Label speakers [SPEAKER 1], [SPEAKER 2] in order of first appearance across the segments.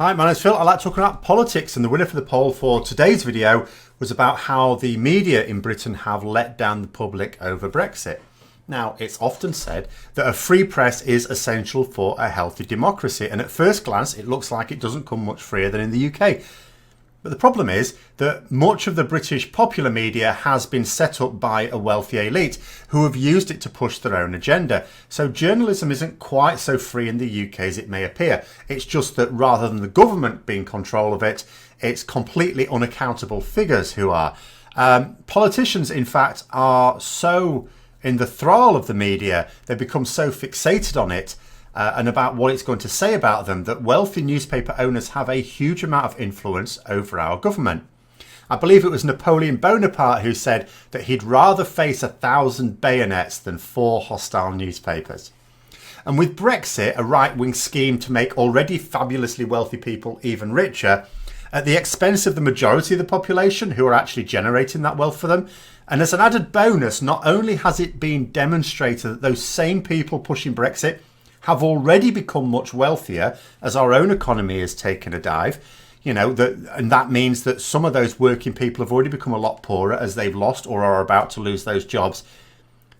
[SPEAKER 1] Hi, my name's Phil. I like talking about politics, and the winner for the poll for today's video was about how the media in Britain have let down the public over Brexit. Now, it's often said that a free press is essential for a healthy democracy, and at first glance it looks like it doesn't come much freer than in the UK. But the problem is that much of the British popular media has been set up by a wealthy elite who have used it to push their own agenda. So journalism isn't quite so free in the UK as it may appear. It's just that rather than the government being in control of it, it's completely unaccountable figures who are. Politicians, in fact, are so in the thrall of the media, they become so fixated on it and about what it's going to say about them, that wealthy newspaper owners have a huge amount of influence over our government. I believe it was Napoleon Bonaparte who said that he'd rather face 1,000 bayonets than 4 hostile newspapers. And with Brexit, a right-wing scheme to make already fabulously wealthy people even richer, at the expense of the majority of the population who are actually generating that wealth for them. And as an added bonus, not only has it been demonstrated that those same people pushing Brexit have already become much wealthier as our own economy has taken a dive, and that means that some of those working people have already become a lot poorer as they've lost or are about to lose those jobs.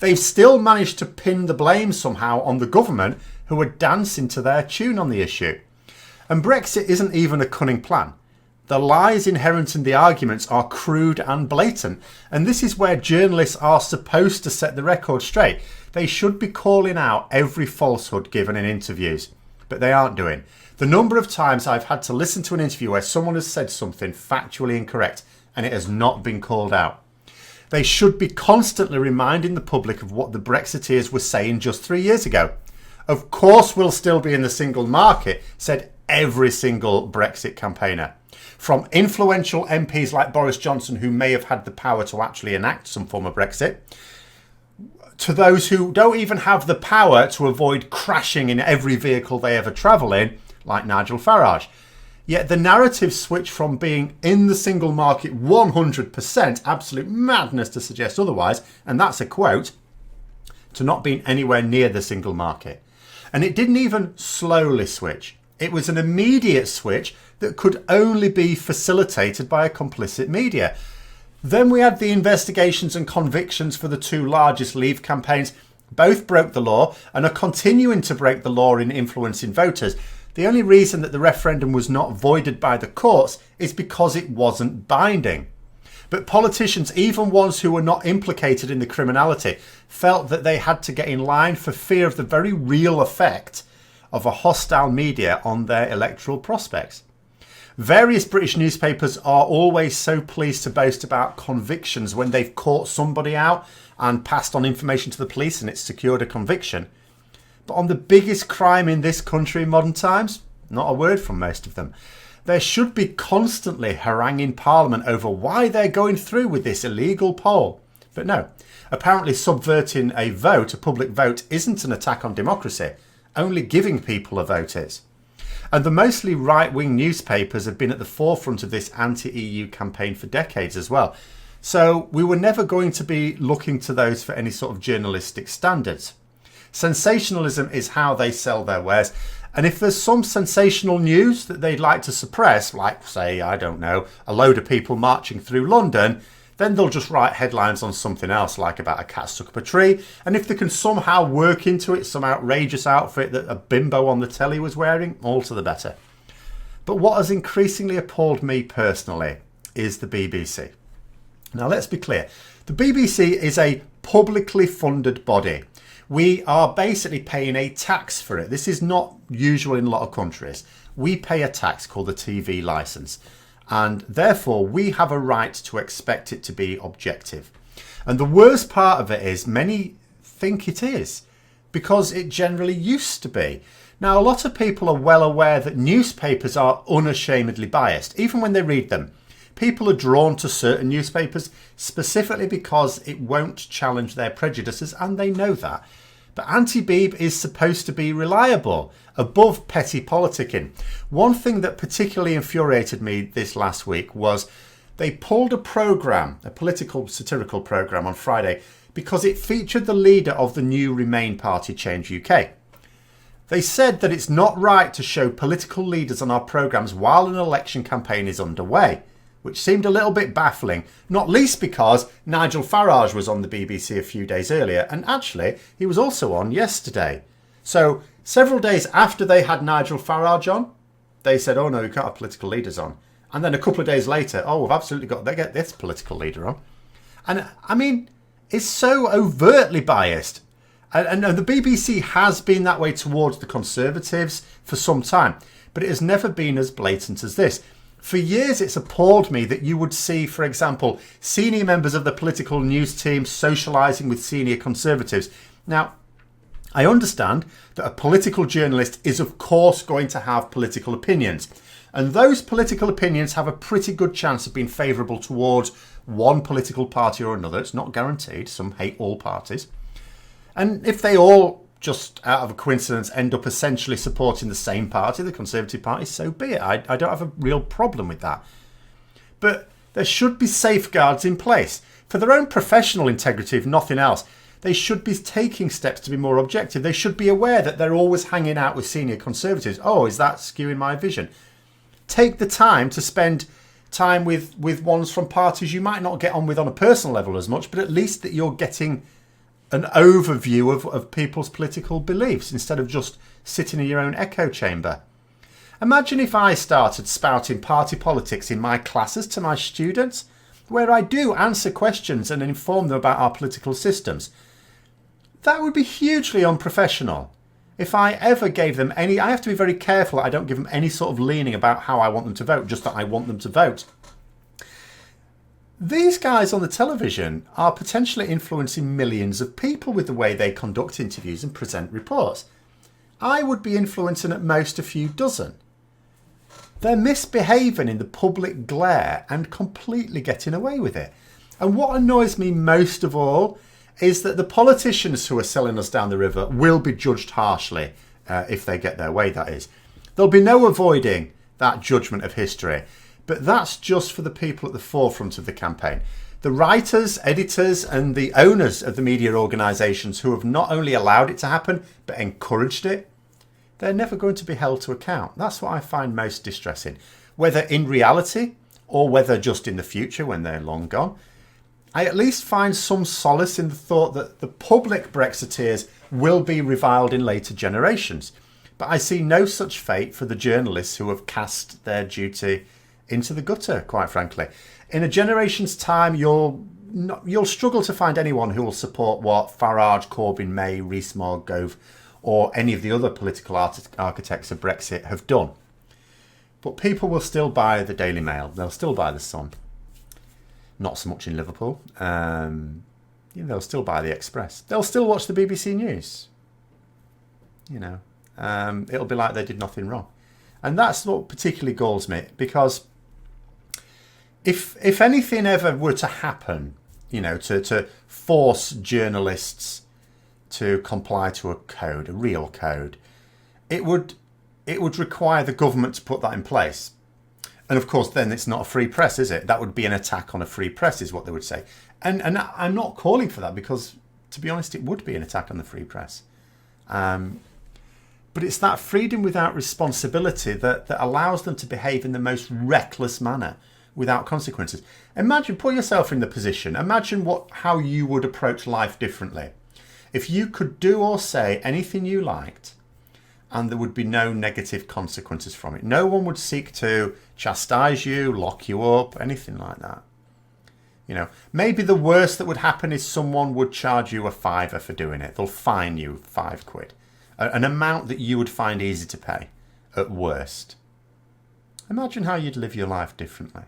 [SPEAKER 1] They've still managed to pin the blame somehow on the government, who are dancing to their tune on the issue. And Brexit isn't even a cunning plan. The lies inherent in the arguments are crude and blatant, and this is where journalists are supposed to set the record straight. They should be calling out every falsehood given in interviews, but they aren't doing. The number of times I've had to listen to an interview where someone has said something factually incorrect and it has not been called out. They should be constantly reminding the public of what the Brexiteers were saying just 3 years ago. Of course we'll still be in the single market, said every single Brexit campaigner. From influential MPs like Boris Johnson, who may have had the power to actually enact some form of Brexit, to those who don't even have the power to avoid crashing in every vehicle they ever travel in, like Nigel Farage. Yet the narrative switched from being in the single market 100%, absolute madness to suggest otherwise, and that's a quote, to not being anywhere near the single market. And it didn't even slowly switch. It was an immediate switch that could only be facilitated by a complicit media. Then we had the investigations and convictions for the 2 largest Leave campaigns. Both broke the law and are continuing to break the law in influencing voters. The only reason that the referendum was not voided by the courts is because it wasn't binding. But politicians, even ones who were not implicated in the criminality, felt that they had to get in line for fear of the very real effect of a hostile media on their electoral prospects. Various British newspapers are always so pleased to boast about convictions when they've caught somebody out and passed on information to the police and it's secured a conviction. But on the biggest crime in this country in modern times, not a word from most of them. There should be constantly haranguing Parliament over why they're going through with this illegal poll. But no, apparently subverting a vote, a public vote, isn't an attack on democracy. Only giving people a vote is. And the mostly right-wing newspapers have been at the forefront of this anti-EU campaign for decades as well. So we were never going to be looking to those for any sort of journalistic standards. Sensationalism is how they sell their wares. And if there's some sensational news that they'd like to suppress, like, say, I don't know, a load of people marching through London, then they'll just write headlines on something else, like about a cat stuck up a tree. And if they can somehow work into it some outrageous outfit that a bimbo on the telly was wearing, all to the better. But what has increasingly appalled me personally is the BBC. Now, let's be clear. The BBC is a publicly funded body. We are basically paying a tax for it. This is not usual in a lot of countries. We pay a tax called the TV licence. And therefore, we have a right to expect it to be objective. And the worst part of it is many think it is, because it generally used to be. Now, a lot of people are well aware that newspapers are unashamedly biased, even when they read them. People are drawn to certain newspapers specifically because it won't challenge their prejudices, and they know that. But anti-Beeb is supposed to be reliable, above petty politicking. One thing that particularly infuriated me this last week was they pulled a programme, a political satirical programme on Friday, because it featured the leader of the new Remain party, Change UK. They said that it's not right to show political leaders on our programmes while an election campaign is underway, which seemed a little bit baffling, not least because Nigel Farage was on the BBC a few days earlier, and actually he was also on yesterday. So several days after they had Nigel Farage on, they said, oh no, you can't have political leaders on. And then a couple of days later, oh, we've absolutely got to get this political leader on. And I mean, it's so overtly biased. And the BBC has been that way towards the Conservatives for some time, but it has never been as blatant as this. For years, it's appalled me that you would see, for example, senior members of the political news team socialising with senior Conservatives. Now, I understand that a political journalist is, of course, going to have political opinions. And those political opinions have a pretty good chance of being favourable towards one political party or another. It's not guaranteed. Some hate all parties. And if they all, just out of a coincidence, end up essentially supporting the same party, the Conservative Party, so be it. I don't have a real problem with that. But there should be safeguards in place. For their own professional integrity, if nothing else, they should be taking steps to be more objective. They should be aware that they're always hanging out with senior Conservatives. Oh, is that skewing my vision? Take the time to spend time with ones from parties you might not get on with on a personal level as much, but at least that you're getting an overview of people's political beliefs instead of just sitting in your own echo chamber. Imagine if I started spouting party politics in my classes to my students, where I do answer questions and inform them about our political systems. That would be hugely unprofessional. If I ever gave them any, I have to be very careful that I don't give them any sort of leaning about how I want them to vote, just that I want them to vote. These guys on the television are potentially influencing millions of people with the way they conduct interviews and present reports. I would be influencing at most a few dozen. They're misbehaving in the public glare and completely getting away with it. And what annoys me most of all is that the politicians who are selling us down the river will be judged harshly if they get their way, that is. There'll be no avoiding that judgment of history. But that's just for the people at the forefront of the campaign. The writers, editors and the owners of the media organisations who have not only allowed it to happen, but encouraged it, they're never going to be held to account. That's what I find most distressing. Whether in reality or whether just in the future when they're long gone, I at least find some solace in the thought that the public Brexiteers will be reviled in later generations. But I see no such fate for the journalists who have cast their duty into the gutter, quite frankly. In a generation's time, you'll struggle to find anyone who will support what Farage, Corbyn, May, Rees-Mogg, Gove, or any of the other political architects of Brexit have done. But people will still buy the Daily Mail. They'll still buy the Sun. Not so much in Liverpool. They'll still buy the Express. They'll still watch the BBC News. It'll be like they did nothing wrong. And that's what particularly galls me, because if anything ever were to happen, to force journalists to comply to a code, a real code, it would require the government to put that in place. And of course, then it's not a free press, is it? That would be an attack on a free press, is what they would say. And I'm not calling for that because, to be honest, it would be an attack on the free press. But it's that freedom without responsibility that allows them to behave in the most reckless manner without consequences. Imagine, put yourself in the position. Imagine how you would approach life differently. If you could do or say anything you liked and there would be no negative consequences from it. No one would seek to chastise you, lock you up, anything like that. Maybe the worst that would happen is someone would charge you a £5 for doing it. They'll fine you £5. An amount that you would find easy to pay at worst. Imagine how you'd live your life differently.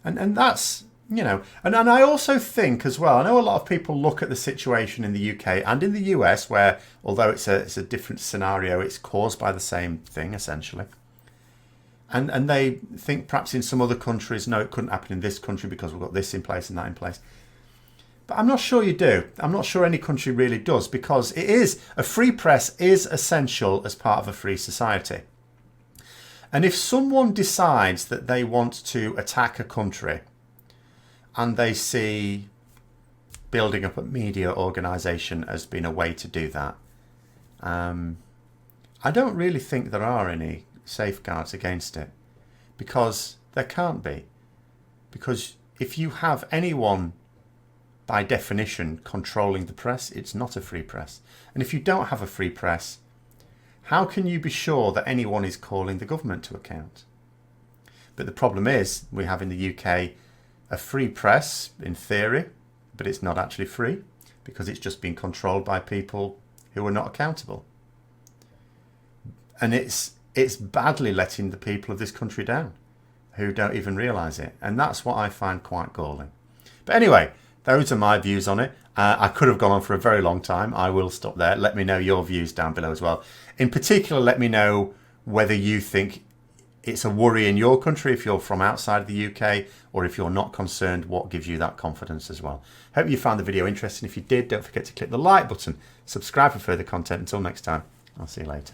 [SPEAKER 1] And that's, and I also think as well, I know a lot of people look at the situation in the UK and in the US where, although it's a different scenario, it's caused by the same thing essentially. And they think perhaps in some other countries, no, it couldn't happen in this country because we've got this in place and that in place. But I'm not sure you do. I'm not sure any country really does, because a free press is essential as part of a free society. And if someone decides that they want to attack a country and they see building up a media organisation as being a way to do that, I don't really think there are any safeguards against it, because there can't be. Because if you have anyone, by definition, controlling the press, it's not a free press. And if you don't have a free press, how can you be sure that anyone is calling the government to account? But the problem is, we have in the UK a free press in theory, but it's not actually free, because it's just been controlled by people who are not accountable. And it's badly letting the people of this country down, who don't even realise it. And that's what I find quite galling. But anyway, those are my views on it. I could have gone on for a very long time. I will stop there. Let me know your views down below as well. In particular, let me know whether you think it's a worry in your country if you're from outside the UK, or if you're not concerned, what gives you that confidence as well. Hope you found the video interesting. If you did, don't forget to click the like button. Subscribe for further content. Until next time, I'll see you later.